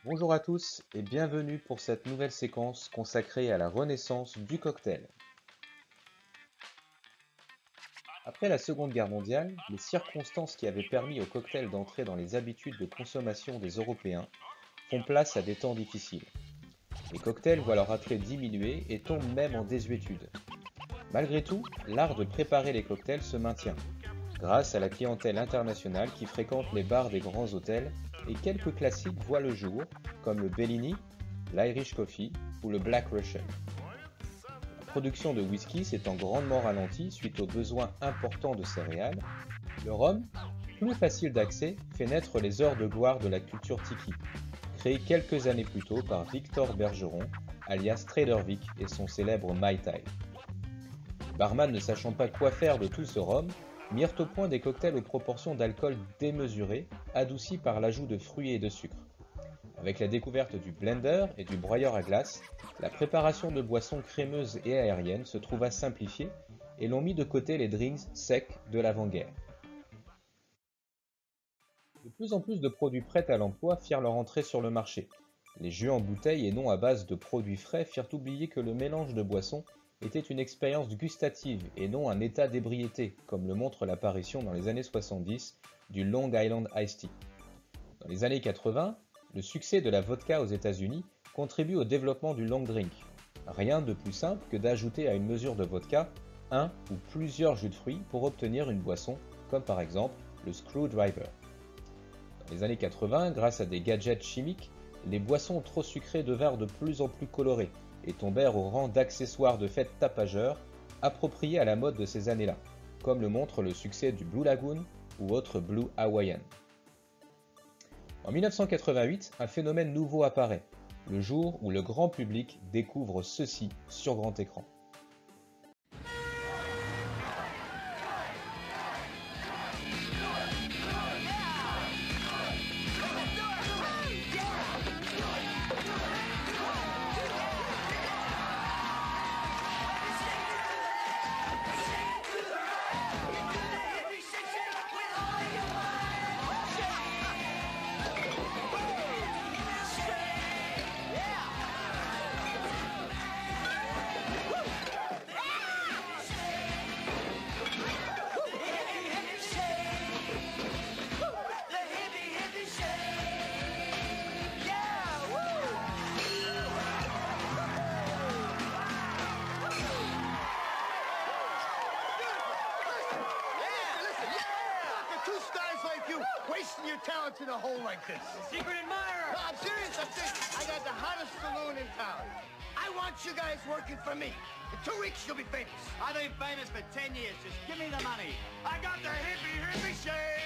Bonjour à tous et bienvenue pour cette nouvelle séquence consacrée à la renaissance du cocktail. Après la Seconde Guerre mondiale, les circonstances qui avaient permis au cocktail d'entrer dans les habitudes de consommation des Européens font place à des temps difficiles. Les cocktails voient leur attrait diminuer et tombent même en désuétude. Malgré tout, l'art de préparer les cocktails se maintient, grâce à la clientèle internationale qui fréquente les bars des grands hôtels et quelques classiques voient le jour, comme le Bellini, l'Irish Coffee ou le Black Russian. La production de whisky s'étant grandement ralentie suite aux besoins importants de céréales, le rhum, plus facile d'accès, fait naître les heures de gloire de la culture tiki, créée quelques années plus tôt par Victor Bergeron, alias Trader Vic et son célèbre Mai Tai. Les barman ne sachant pas quoi faire de tout ce rhum, mirent au point des cocktails aux proportions d'alcool démesurées, adoucis par l'ajout de fruits et de sucre. Avec la découverte du blender et du broyeur à glace, la préparation de boissons crémeuses et aériennes se trouva simplifiée et l'on mit de côté les drinks secs de l'avant-guerre. De plus en plus de produits prêts à l'emploi firent leur entrée sur le marché. Les jus en bouteille et non à base de produits frais firent oublier que le mélange de boissons était une expérience gustative et non un état d'ébriété, comme le montre l'apparition dans les années 70 du Long Island Iced Tea. Dans les années 80, le succès de la vodka aux États-Unis contribue au développement du long drink. Rien de plus simple que d'ajouter à une mesure de vodka un ou plusieurs jus de fruits pour obtenir une boisson, comme par exemple le screwdriver. Dans les années 80, grâce à des gadgets chimiques, les boissons trop sucrées devinrent de plus en plus colorées et tombèrent au rang d'accessoires de fête tapageurs appropriés à la mode de ces années-là, comme le montre le succès du Blue Lagoon ou autre Blue Hawaiian. En 1988, un phénomène nouveau apparaît, le jour où le grand public découvre ceci sur grand écran. Wasting your talent in a hole like this. Secret admirer! No, I'm serious. I got the hottest saloon in town. I want you guys working for me. In 2 weeks, you'll be famous. I've been famous for 10 years. Just give me the money. I got the hippie shake!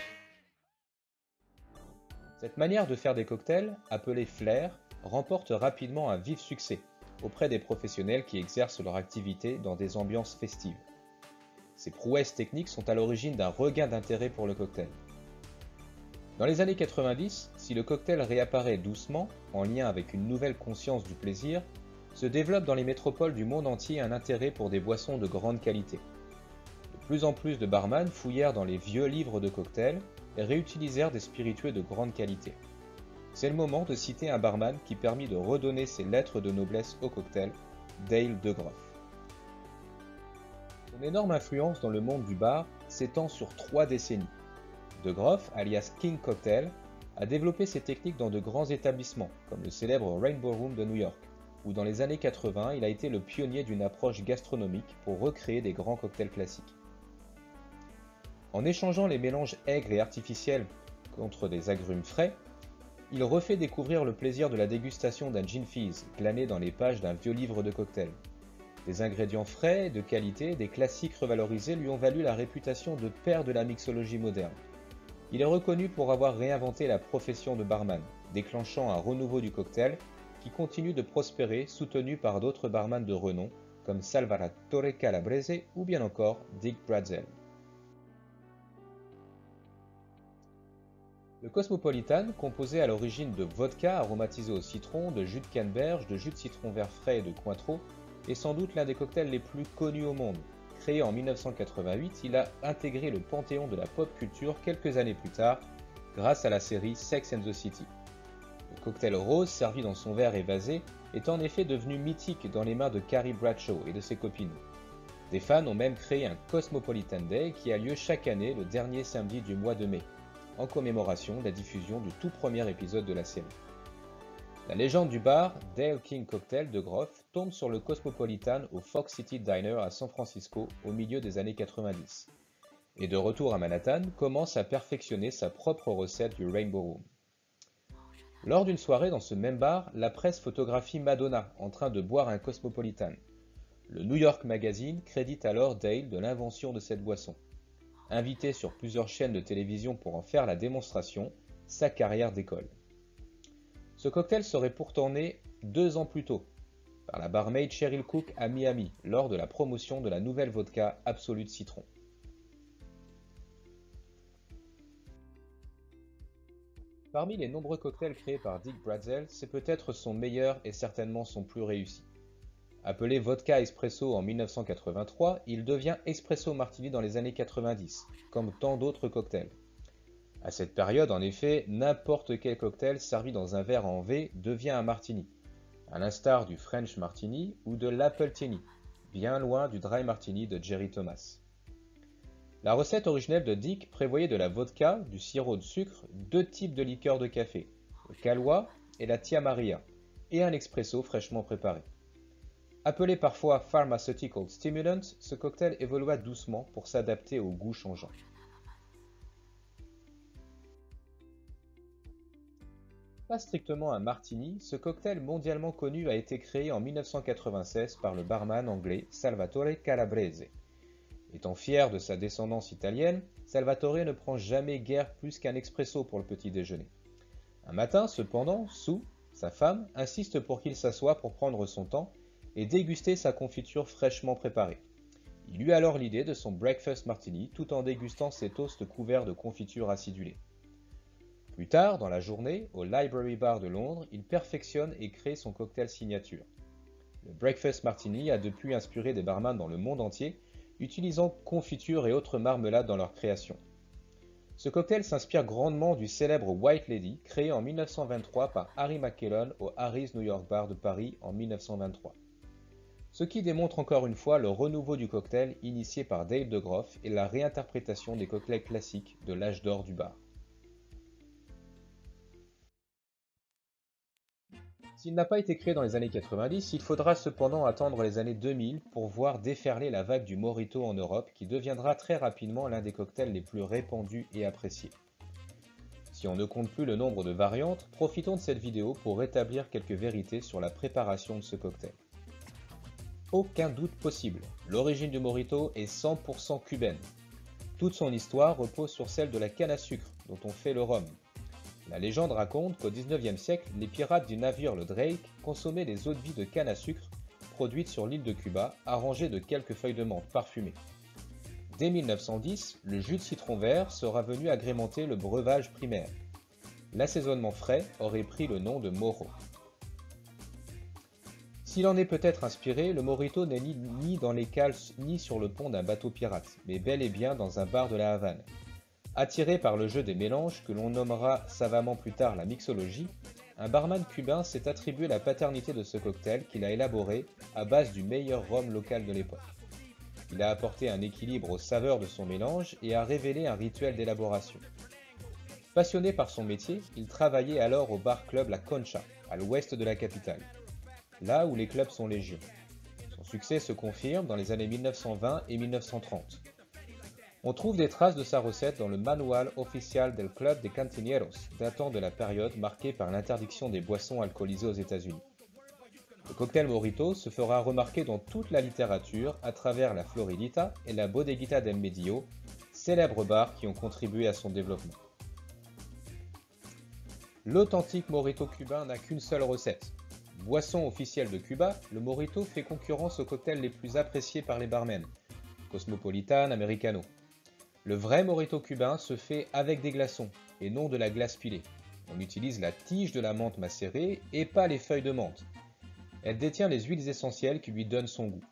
Cette manière de faire des cocktails, appelée flair, remporte rapidement un vif succès auprès des professionnels qui exercent leur activité dans des ambiances festives. Ces prouesses techniques sont à l'origine d'un regain d'intérêt pour le cocktail. Dans les années 90, si le cocktail réapparaît doucement, en lien avec une nouvelle conscience du plaisir, se développe dans les métropoles du monde entier un intérêt pour des boissons de grande qualité. De plus en plus de barman fouillèrent dans les vieux livres de cocktails et réutilisèrent des spiritueux de grande qualité. C'est le moment de citer un barman qui permit de redonner ses lettres de noblesse au cocktail, Dale DeGroff. Son énorme influence dans le monde du bar s'étend sur 3 décennies. DeGroff, alias King Cocktail, a développé ses techniques dans de grands établissements, comme le célèbre Rainbow Room de New York, où dans les années 80, il a été le pionnier d'une approche gastronomique pour recréer des grands cocktails classiques. En échangeant les mélanges aigres et artificiels contre des agrumes frais, il refait découvrir le plaisir de la dégustation d'un gin fizz glané dans les pages d'un vieux livre de cocktail. Des ingrédients frais, de qualité, des classiques revalorisés lui ont valu la réputation de père de la mixologie moderne. Il est reconnu pour avoir réinventé la profession de barman, déclenchant un renouveau du cocktail qui continue de prospérer, soutenu par d'autres barman de renom comme Salvatore Calabrese ou bien encore Dick Bradzel. Le Cosmopolitan, composé à l'origine de vodka aromatisé au citron, de jus de canneberge, de jus de citron vert frais et de Cointreau, est sans doute l'un des cocktails les plus connus au monde. Créé en 1988, il a intégré le panthéon de la pop culture quelques années plus tard, grâce à la série Sex and the City. Le cocktail rose servi dans son verre évasé est en effet devenu mythique dans les mains de Carrie Bradshaw et de ses copines. Des fans ont même créé un Cosmopolitan Day qui a lieu chaque année le dernier samedi du mois de mai, en commémoration de la diffusion du tout premier épisode de la série. La légende du bar Dale King Cocktail de Groff tombe sur le Cosmopolitan au Fox City Diner à San Francisco au milieu des années 90. Et de retour à Manhattan, commence à perfectionner sa propre recette du Rainbow Room. Lors d'une soirée dans ce même bar, la presse photographie Madonna en train de boire un Cosmopolitan. Le New York Magazine crédite alors Dale de l'invention de cette boisson. Invité sur plusieurs chaînes de télévision pour en faire la démonstration, sa carrière décolle. Ce cocktail serait pourtant né 2 ans plus tôt, par la barmaid Cheryl Cook à Miami, lors de la promotion de la nouvelle vodka Absolut Citron. Parmi les nombreux cocktails créés par Dick Bradsell, c'est peut-être son meilleur et certainement son plus réussi. Appelé Vodka Espresso en 1983, il devient Espresso Martini dans les années 90, comme tant d'autres cocktails. À cette période, en effet, n'importe quel cocktail servi dans un verre en V devient un martini, à l'instar du French Martini ou de l'Appletini, bien loin du Dry Martini de Jerry Thomas. La recette originelle de Dick prévoyait de la vodka, du sirop de sucre, 2 types de liqueurs de café, le Kahlua et la Tia Maria, et un expresso fraîchement préparé. Appelé parfois Pharmaceutical Stimulant, ce cocktail évolua doucement pour s'adapter aux goûts changeants. Pas strictement un martini, ce cocktail mondialement connu a été créé en 1996 par le barman anglais Salvatore Calabrese. Étant fier de sa descendance italienne, Salvatore ne prend jamais guère plus qu'un expresso pour le petit déjeuner. Un matin, cependant, Sue, sa femme, insiste pour qu'il s'assoie pour prendre son temps et déguster sa confiture fraîchement préparée. Il eut alors l'idée de son breakfast martini tout en dégustant ses toasts couverts de confiture acidulée. Plus tard, dans la journée, au Library Bar de Londres, il perfectionne et crée son cocktail signature. Le breakfast martini a depuis inspiré des barman dans le monde entier, utilisant confiture et autres marmelades dans leur création. Ce cocktail s'inspire grandement du célèbre White Lady, créé en 1923 par Harry McKellon au Harry's New York Bar de Paris en 1923. Ce qui démontre encore une fois le renouveau du cocktail initié par Dale de Groff et la réinterprétation des cocktails classiques de l'âge d'or du bar. S'il n'a pas été créé dans les années 90, il faudra cependant attendre les années 2000 pour voir déferler la vague du Mojito en Europe qui deviendra très rapidement l'un des cocktails les plus répandus et appréciés. Si on ne compte plus le nombre de variantes, profitons de cette vidéo pour rétablir quelques vérités sur la préparation de ce cocktail. Aucun doute possible, l'origine du Mojito est 100% cubaine. Toute son histoire repose sur celle de la canne à sucre, dont on fait le rhum. La légende raconte qu'au XIXe siècle, les pirates du navire le Drake consommaient les eaux de vie de canne à sucre produites sur l'île de Cuba, arrangées de quelques feuilles de menthe parfumées. Dès 1910, le jus de citron vert sera venu agrémenter le breuvage primaire. L'assaisonnement frais aurait pris le nom de Moro. S'il en est peut-être inspiré, le Mojito n'est ni dans les cales ni sur le pont d'un bateau pirate, mais bel et bien dans un bar de la Havane. Attiré par le jeu des mélanges, que l'on nommera savamment plus tard la mixologie, un barman cubain s'est attribué la paternité de ce cocktail qu'il a élaboré à base du meilleur rhum local de l'époque. Il a apporté un équilibre aux saveurs de son mélange et a révélé un rituel d'élaboration. Passionné par son métier, il travaillait alors au bar-club La Concha, à l'ouest de la capitale, là où les clubs sont légion. Son succès se confirme dans les années 1920 et 1930. On trouve des traces de sa recette dans le Manual Oficial del Club de Cantineros, datant de la période marquée par l'interdiction des boissons alcoolisées aux États-Unis. Le cocktail Mojito se fera remarquer dans toute la littérature à travers la Floridita et la Bodeguita del Medio, célèbres bars qui ont contribué à son développement. L'authentique Mojito cubain n'a qu'une seule recette. Boisson officielle de Cuba, le Mojito fait concurrence aux cocktails les plus appréciés par les barmen, Cosmopolitan, Americano. Le vrai Mojito cubain se fait avec des glaçons, et non de la glace pilée. On utilise la tige de la menthe macérée et pas les feuilles de menthe. Elle détient les huiles essentielles qui lui donnent son goût.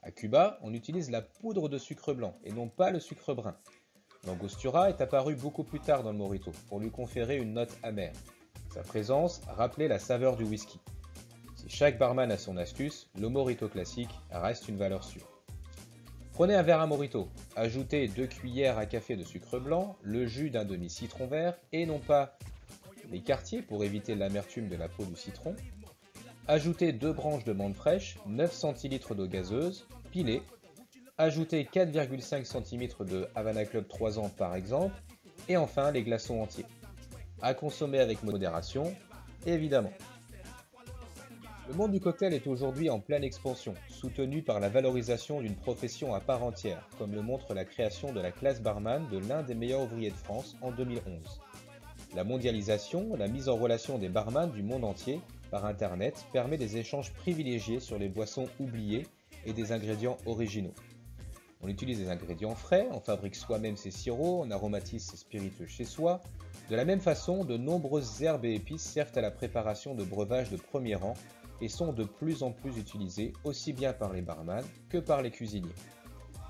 À Cuba, on utilise la poudre de sucre blanc et non pas le sucre brun. L'angostura est apparu beaucoup plus tard dans le Mojito pour lui conférer une note amère. Sa présence rappelait la saveur du whisky. Si chaque barman a son astuce, le mojito classique reste une valeur sûre. Prenez un verre à mojito, ajoutez 2 cuillères à café de sucre blanc, le jus d'un demi-citron vert et non pas les quartiers pour éviter l'amertume de la peau du citron. Ajoutez 2 branches de menthe fraîche, 9 centilitres d'eau gazeuse, pilez. Ajoutez 4,5 cm de Havana Club 3 ans par exemple. Et enfin les glaçons entiers. À consommer avec modération, évidemment. Le monde du cocktail est aujourd'hui en pleine expansion, soutenu par la valorisation d'une profession à part entière, comme le montre la création de la classe barman de l'un des meilleurs ouvriers de France en 2011. La mondialisation, la mise en relation des barman du monde entier par Internet permet des échanges privilégiés sur les boissons oubliées et des ingrédients originaux. On utilise des ingrédients frais, on fabrique soi-même ses sirops, on aromatise ses spiritueux chez soi. De la même façon, de nombreuses herbes et épices servent à la préparation de breuvages de premier rang et sont de plus en plus utilisés aussi bien par les barman que par les cuisiniers.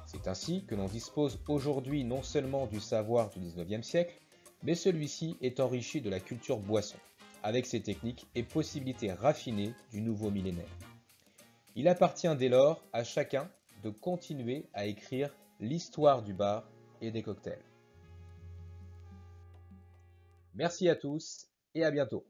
C'est ainsi que l'on dispose aujourd'hui non seulement du savoir du 19e siècle, mais celui-ci est enrichi de la culture boisson, avec ses techniques et possibilités raffinées du nouveau millénaire. Il appartient dès lors à chacun de continuer à écrire l'histoire du bar et des cocktails. Merci à tous et à bientôt.